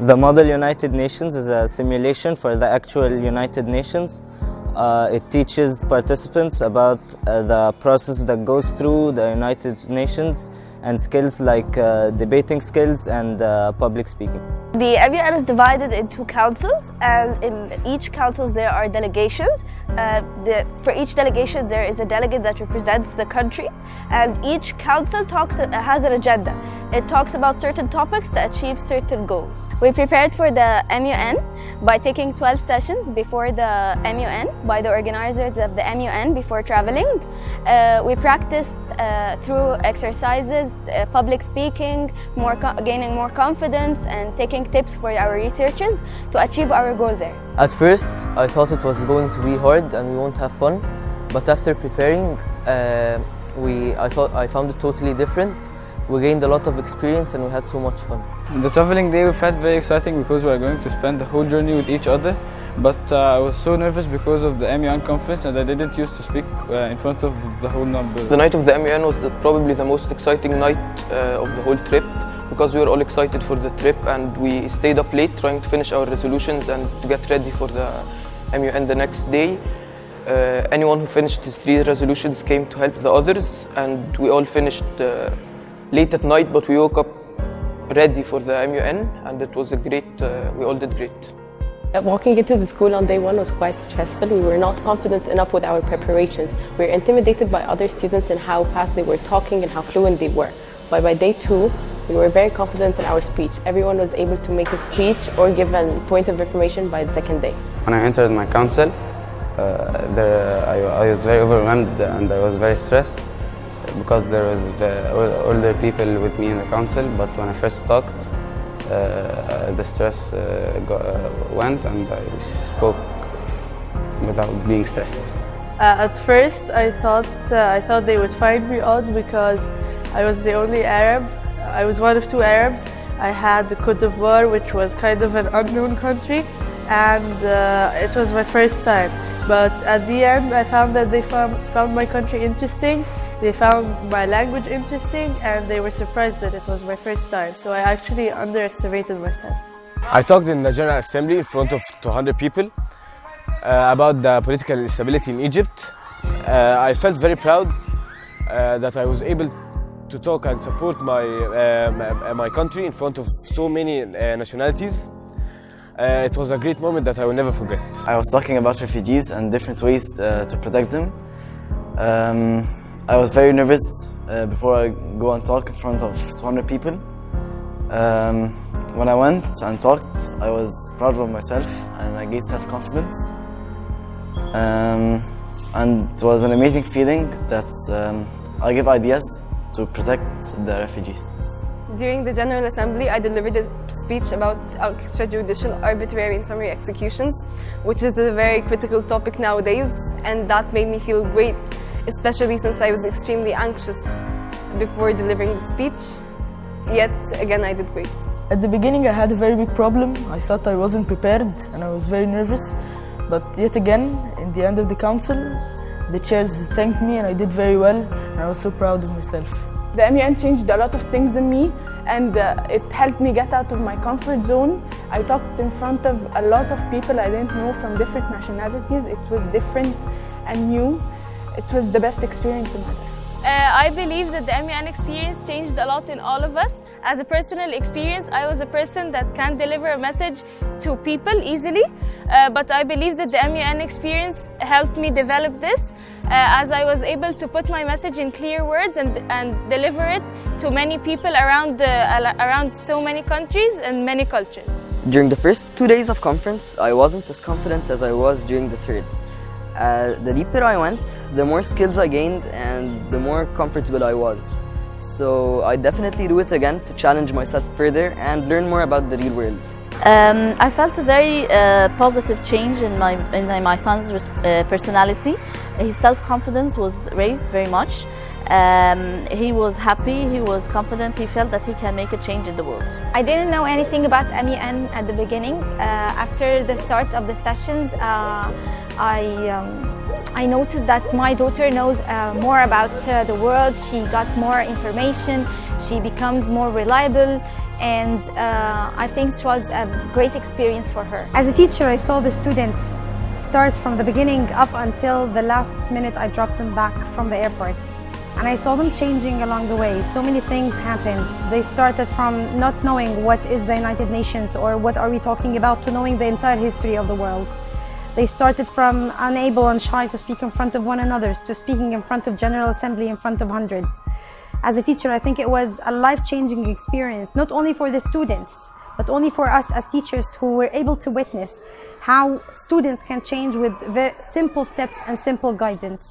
The Model United Nations is a simulation for the actual United Nations. It teaches participants about the process that goes through the United Nations and skills like debating skills and public speaking. The MUN is divided into councils, and in each council there are delegations. For each delegation there is a delegate that represents the country, and each council has an agenda. It talks about certain topics to achieve certain goals. We prepared for the MUN by taking 12 sessions before the MUN by the organizers of the MUN before traveling. We practiced through exercises, public speaking, gaining more confidence, and taking tips for our researchers to achieve our goal there. At first, I thought it was going to be hard and we won't have fun, but after preparing, I found it totally different. We gained a lot of experience and we had so much fun. The traveling day felt very exciting because we are going to spend the whole journey with each other, but I was so nervous because of the MUN conference and I didn't used to speak in front of the whole number. The night of the MUN was probably the most exciting night of the whole trip, because we were all excited for the trip and we stayed up late trying to finish our resolutions and to get ready for the MUN the next day. Anyone who finished his 3 resolutions came to help the others, and we all finished late at night, but we woke up ready for the MUN, and it was a great, we all did great. Walking into the school on day 1 was quite stressful. We were not confident enough with our preparations. We were intimidated by other students and how fast they were talking and how fluent they were. But by day 2, we were very confident in our speech. Everyone was able to make a speech or give a point of information by the second day. When I entered my council, I was very overwhelmed and I was very stressed because there was older people with me in the council, but when I first talked, the stress went and I spoke without being stressed. At first I thought they would find me odd because I was the only Arab. I was one of 2 Arabs. I had the Côte d'Ivoire, which was kind of an unknown country, and it was my first time. But at the end I found that they found my country interesting. They found my language interesting and they were surprised that it was my first time, so I actually underestimated myself. I talked in the General Assembly in front of 200 people about the political instability in Egypt. I felt very proud that I was able to talk and support my country in front of so many nationalities. It was a great moment that I will never forget. I was talking about refugees and different ways to protect them. I was very nervous before I go and talk in front of 200 people. When I went and talked, I was proud of myself and I gained self-confidence. And it was an amazing feeling that I give ideas to protect the refugees. During the General Assembly, I delivered a speech about extrajudicial, arbitrary and summary executions, which is a very critical topic nowadays, and that made me feel great, especially since I was extremely anxious before delivering the speech. Yet again, I did great. At the beginning, I had a very big problem. I thought I wasn't prepared and I was very nervous. But yet again, in the end of the council, the chairs thanked me and I did very well, and I was so proud of myself. The MUN changed a lot of things in me, and it helped me get out of my comfort zone. I talked in front of a lot of people I didn't know from different nationalities. It was different and new. It was the best experience in my life. I believe that the MUN experience changed a lot in all of us. As a personal experience, I was a person that can deliver a message to people easily, but I believe that the MUN experience helped me develop this, as I was able to put my message in clear words and deliver it to many people around so many countries and many cultures. During the first 2 days of conference, I wasn't as confident as I was during the 3rd. The deeper I went, the more skills I gained and the more comfortable I was. So I definitely do it again to challenge myself further and learn more about the real world. I felt a very positive change in my son's personality. His self-confidence was raised very much. He was happy, he was confident, he felt that he can make a change in the world. I didn't know anything about MUN at the beginning. After the start of the sessions, I noticed that my daughter knows more about the world. She got more information, she becomes more reliable, and I think it was a great experience for her. As a teacher, I saw the students start from the beginning up until the last minute I dropped them back from the airport. And I saw them changing along the way. So many things happened. They started from not knowing what is the United Nations or what are we talking about to knowing the entire history of the world. They started from unable and shy to speak in front of one another to speaking in front of General Assembly in front of hundreds. As a teacher, I think it was a life-changing experience, not only for the students, but only for us as teachers who were able to witness how students can change with very simple steps and simple guidance.